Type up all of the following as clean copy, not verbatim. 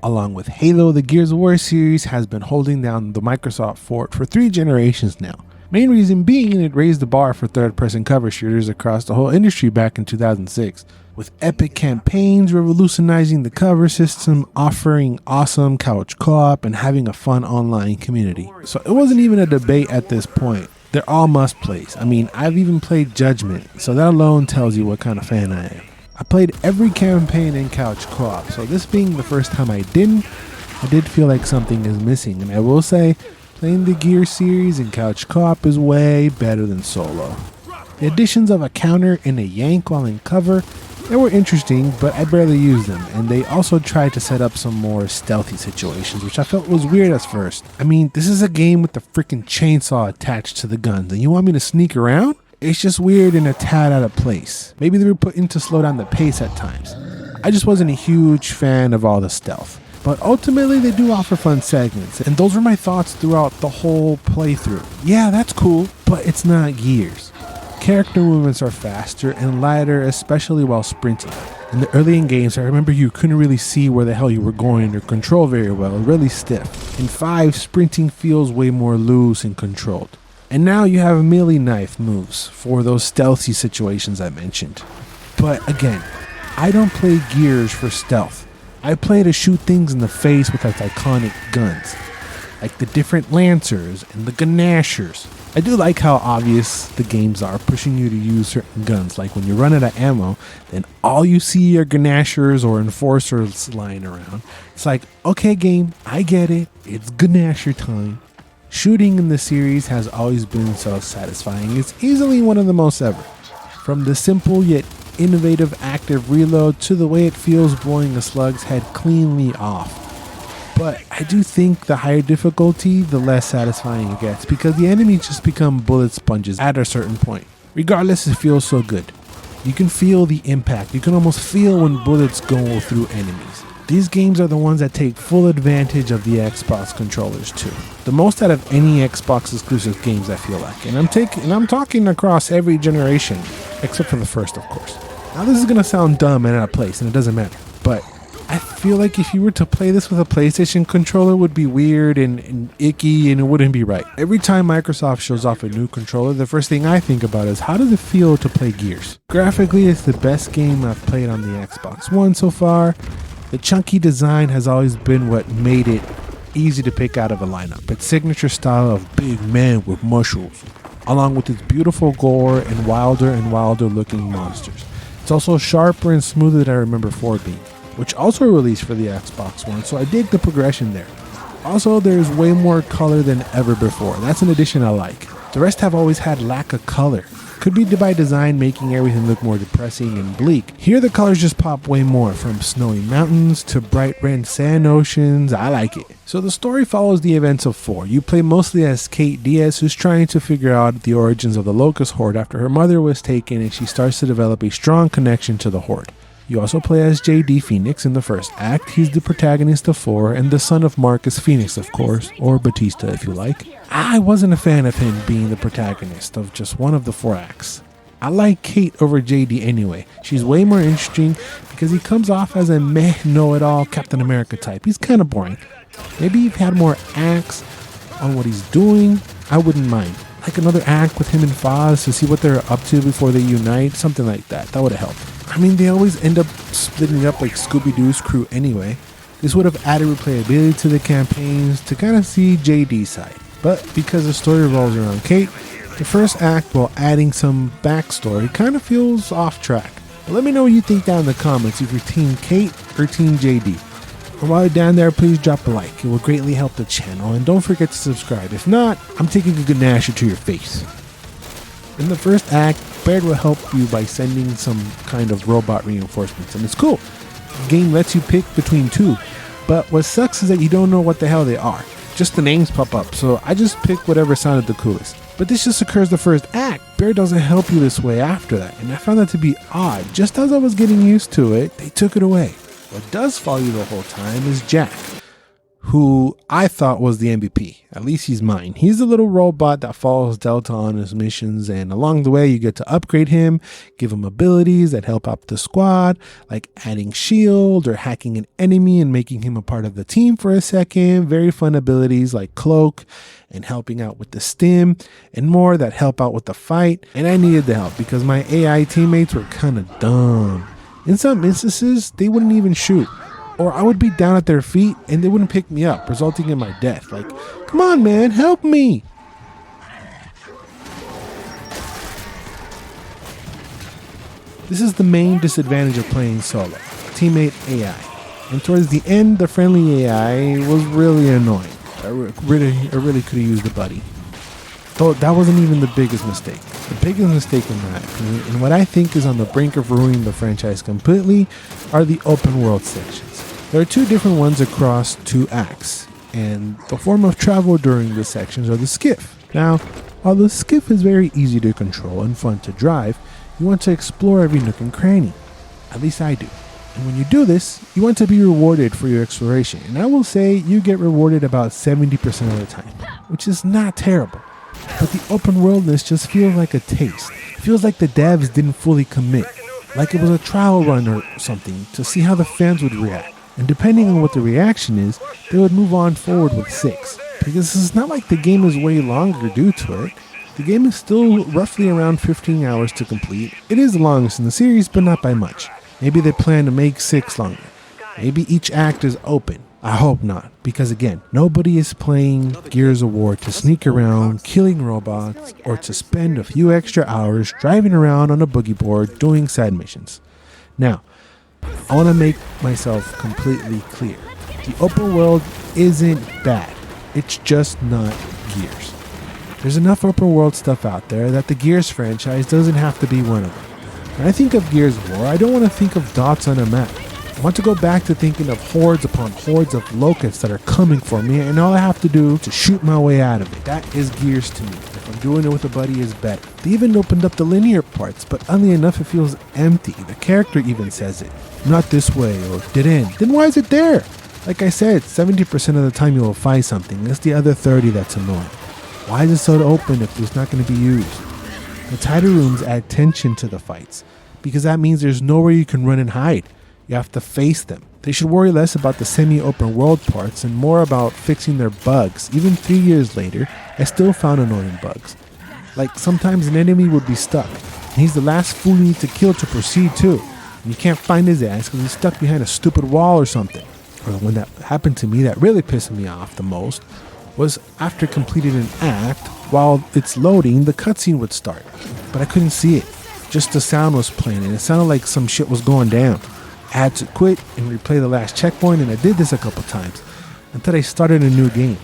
Along with Halo, the Gears of War series has been holding down the Microsoft fort for 3 generations now. Main reason being it raised the bar for third-person cover shooters across the whole industry back in 2006, with epic campaigns revolutionizing the cover system, offering awesome couch co-op, and having a fun online community. So it wasn't even a debate at this point. They're all must-plays. I mean, I've even played Judgment, so that alone tells you what kind of fan I am. I played every campaign in couch co-op, so this being the first time I did feel like something is missing, and I will say, playing the Gear series in couch co-op is way better than solo. The additions of a counter and a yank while in cover, they were interesting, but I barely used them, and they also tried to set up some more stealthy situations, which I felt was weird at first. I mean, this is a game with a freaking chainsaw attached to the guns, and you want me to sneak around? It's just weird and a tad out of place. Maybe they were put in to slow down the pace at times. I just wasn't a huge fan of all the stealth. But ultimately they do offer fun segments, and those were my thoughts throughout the whole playthrough. Yeah, that's cool, but it's not Gears. Character movements are faster and lighter, especially while sprinting. In the early in games, I remember you couldn't really see where the hell you were going or control very well, really stiff. In 5, sprinting feels way more loose and controlled. And now you have melee knife moves for those stealthy situations I mentioned. But again, I don't play Gears for stealth. I play to shoot things in the face with its iconic guns, like the different Lancers and the Ganashers. I do like how obvious the games are, pushing you to use certain guns, like when you run out of ammo, then all you see are Ganashers or Enforcers lying around. It's like, okay game, I get it, it's Ganasher time. Shooting in the series has always been so satisfying. It's easily one of the most ever. From the simple yet innovative active reload to the way it feels blowing a slug's head cleanly off. But I do think the higher difficulty, the less satisfying it gets, because the enemies just become bullet sponges at a certain point. Regardless, it feels so good. You can feel the impact. You can almost feel when bullets go through enemies. These games are the ones that take full advantage of the Xbox controllers too. The most out of any Xbox exclusive games, I feel like. And I'm talking across every generation, except for the first, of course. Now this is gonna sound dumb and out of place, and it doesn't matter. But I feel like if you were to play this with a PlayStation controller, it would be weird and icky, and it wouldn't be right. Every time Microsoft shows off a new controller, the first thing I think about is how does it feel to play Gears? Graphically, it's the best game I've played on the Xbox One so far. The chunky design has always been what made it easy to pick out of a lineup. Its signature style of big men with muscles, along with its beautiful gore and wilder looking monsters. It's also sharper and smoother than I remember 4 being, which also released for the Xbox One, so I dig the progression there. Also, there's way more color than ever before. That's an addition I like. The rest have always had lack of color. Could be by design, making everything look more depressing and bleak. Here the colors just pop way more, from snowy mountains to bright red sand oceans. I like it. So the story follows the events of 4. You play mostly as Kate Diaz, who's trying to figure out the origins of the Locust Horde after her mother was taken, and she starts to develop a strong connection to the Horde. You also play as JD Phoenix in the first act. He's the protagonist of 4 and the son of Marcus Phoenix, of course, or Batista if you like. I wasn't a fan of him being the protagonist of just one of the 4 acts. I like Kate over JD anyway. She's way more interesting because he comes off as a meh know-it-all Captain America type. He's kind of boring. Maybe if he had more acts on what he's doing, I wouldn't mind. Like another act with him and Foz to see what they're up to before they unite, something like that. That would have helped. I mean, they always end up splitting up like Scooby-Doo's crew anyway. This would have added replayability to the campaigns to kind of see JD's side. But because the story revolves around Kate, the first act, while adding some backstory, kind of feels off track. But let me know what you think down in the comments if you're Team Kate or Team JD. And while you're down there, please drop a like. It will greatly help the channel, and don't forget to subscribe. If not, I'm taking a good nasher to your face. In the first act, Baird will help you by sending some kind of robot reinforcements, and it's cool. The game lets you pick between 2, but what sucks is that you don't know what the hell they are. Just the names pop up, so I just pick whatever sounded the coolest. But this just occurs the first act. Baird doesn't help you this way after that, and I found that to be odd. Just as I was getting used to it, they took it away. What does follow you the whole time is Jack, who I thought was the MVP. At least he's mine. He's a little robot that follows Delta on his missions, and along the way you get to upgrade him, give him abilities that help out the squad, like adding shield or hacking an enemy and making him a part of the team for a second. Very fun abilities like cloak and helping out with the stim and more that help out with the fight. And I needed the help because my AI teammates were kind of dumb. In some instances, they wouldn't even shoot. Or I would be down at their feet and they wouldn't pick me up, resulting in my death. Like, come on, man, help me. This is the main disadvantage of playing solo, teammate AI. And towards the end, the friendly AI was really annoying. I really could have used a buddy. Though that wasn't even the biggest mistake. The biggest mistake in my opinion, and what I think is on the brink of ruining the franchise completely, are the open world sections. There are two different ones across 2 acts, and the form of travel during the sections are the skiff. Now, while the skiff is very easy to control and fun to drive, you want to explore every nook and cranny. At least I do. And when you do this, you want to be rewarded for your exploration. And I will say you get rewarded about 70% of the time, which is not terrible. But the open worldness just feels like a taste. It feels like the devs didn't fully commit, like it was a trial run or something to see how the fans would react. And depending on what the reaction is, they would move on forward with 6. Because it's not like the game is way longer due to it. The game is still roughly around 15 hours to complete. It is the longest in the series, but not by much. Maybe they plan to make 6 longer. Maybe each act is open. I hope not, because again, nobody is playing Gears of War to sneak around, killing robots, or to spend a few extra hours driving around on a boogie board doing side missions. Now, I want to make myself completely clear. The open world isn't bad. It's just not Gears. There's enough open world stuff out there that the Gears franchise doesn't have to be one of them. When I think of Gears of War, I don't want to think of dots on a map. I want to go back to thinking of hordes upon hordes of locusts that are coming for me, and all I have to do to shoot my way out of it. That is Gears to me. If I'm doing it with a buddy, is better. They even opened up the linear parts, but oddly enough, it feels empty. The character even says it. Not this way, or dead end. Then why is it there? Like I said, 70% of the time you will find something. It's the other 30 that's annoying. Why is it so open if it's not going to be used? The tighter rooms add tension to the fights, because that means there's nowhere you can run and hide. You have to face them. They should worry less about the semi-open world parts and more about fixing their bugs. Even 3 years later, I still found annoying bugs. Like sometimes an enemy would be stuck, and he's the last fool you need to kill to proceed too. And you can't find his ass because he's stuck behind a stupid wall or something. Or when that happened to me, that really pissed me off the most was after completing an act, while it's loading, the cutscene would start. But I couldn't see it. Just the sound was playing and it sounded like some shit was going down. I had to quit and replay the last checkpoint, and I did this a couple times until I started a new game.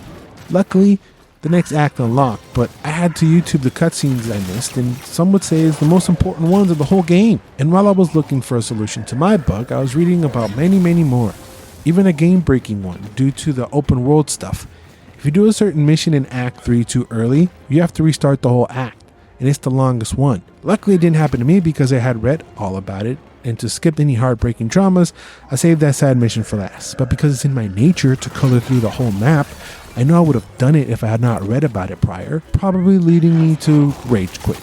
Luckily, the next act unlocked, but I had to YouTube the cutscenes I missed, and some would say is the most important ones of the whole game. And while I was looking for a solution to my bug, I was reading about many more. Even a game-breaking one due to the open world stuff. If you do a certain mission in Act 3 too early, you have to restart the whole act, and it's the longest one. Luckily it didn't happen to me because I had read all about it, and to skip any heartbreaking dramas, I saved that side mission for last. But because it's in my nature to color through the whole map, I know I would have done it if I had not read about it prior, probably leading me to rage quit.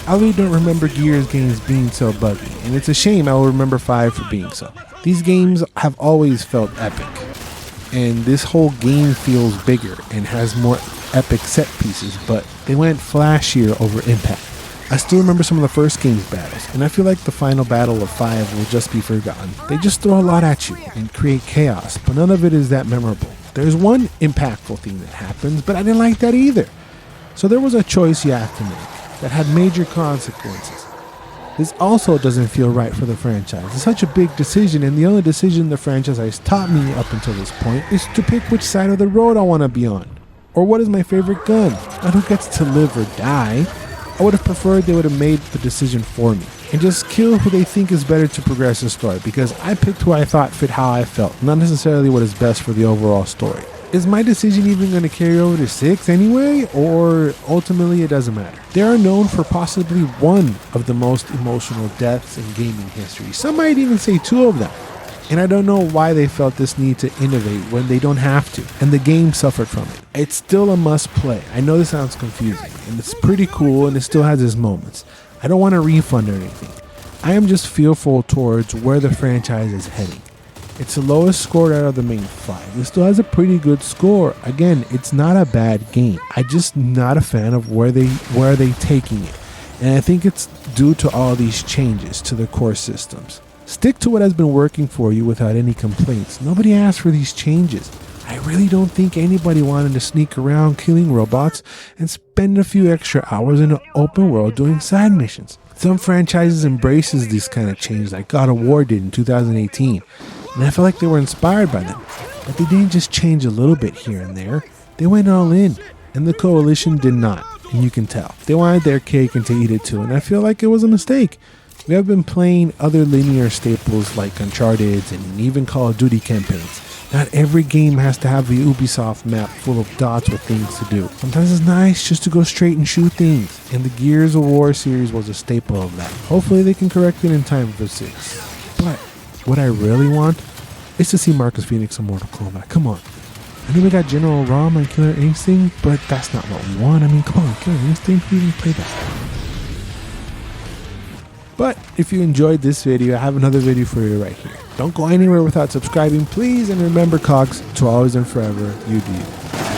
I really don't remember Gears games being so buggy, and it's a shame I will remember 5 for being so. These games have always felt epic, and this whole game feels bigger and has more epic set pieces, but they went flashier over impact. I still remember some of the first game's battles, and I feel like the final battle of 5 will just be forgotten. They just throw a lot at you and create chaos, but none of it is that memorable. There's one impactful thing that happens, but I didn't like that either. So there was a choice you have to make that had major consequences. This also doesn't feel right for the franchise. It's such a big decision, and the only decision the franchise has taught me up until this point is to pick which side of the road I want to be on. Or what is my favorite gun, not who gets to live or die. I would have preferred they would have made the decision for me and just kill who they think is better to progress the story, because I picked who I thought fit how I felt, not necessarily what is best for the overall story. Is my decision even going to carry over to 6 anyway, or ultimately it doesn't matter? They are known for possibly one of the most emotional deaths in gaming history. Some might even say 2 of them. And I don't know why they felt this need to innovate when they don't have to, and the game suffered from it. It's still a must play. I know this sounds confusing, and it's pretty cool, and it still has its moments. I don't want a refund or anything. I am just fearful towards where the franchise is heading. It's the lowest scored out of the main 5. It still has a pretty good score. Again, it's not a bad game. I'm just not a fan of where are they taking it. And I think it's due to all these changes to the core systems. Stick to what has been working for you without any complaints. Nobody asked for these changes. I really don't think anybody wanted to sneak around killing robots and spend a few extra hours in an open world doing side missions. Some franchises embraces this kind of change, like God of War did in 2018. And I felt like they were inspired by them. But they didn't just change a little bit here and there. They went all in. And the Coalition did not. And you can tell. They wanted their cake and to eat it too. And I feel like it was a mistake. We have been playing other linear staples like Uncharted and even Call of Duty campaigns. Not every game has to have the Ubisoft map full of dots with things to do. Sometimes it's nice just to go straight and shoot things. And the Gears of War series was a staple of that. Hopefully they can correct it in time for 6. But what I really want is to see Marcus Phoenix in Mortal Kombat. Come on. I know we got General Rom and Killer Instinct, but that's not what we want. I mean, come on, Killer Instinct, who even played that? But if you enjoyed this video, I have another video for you right here. Don't go anywhere without subscribing, please, and remember, Cogs, to always and forever, you do you.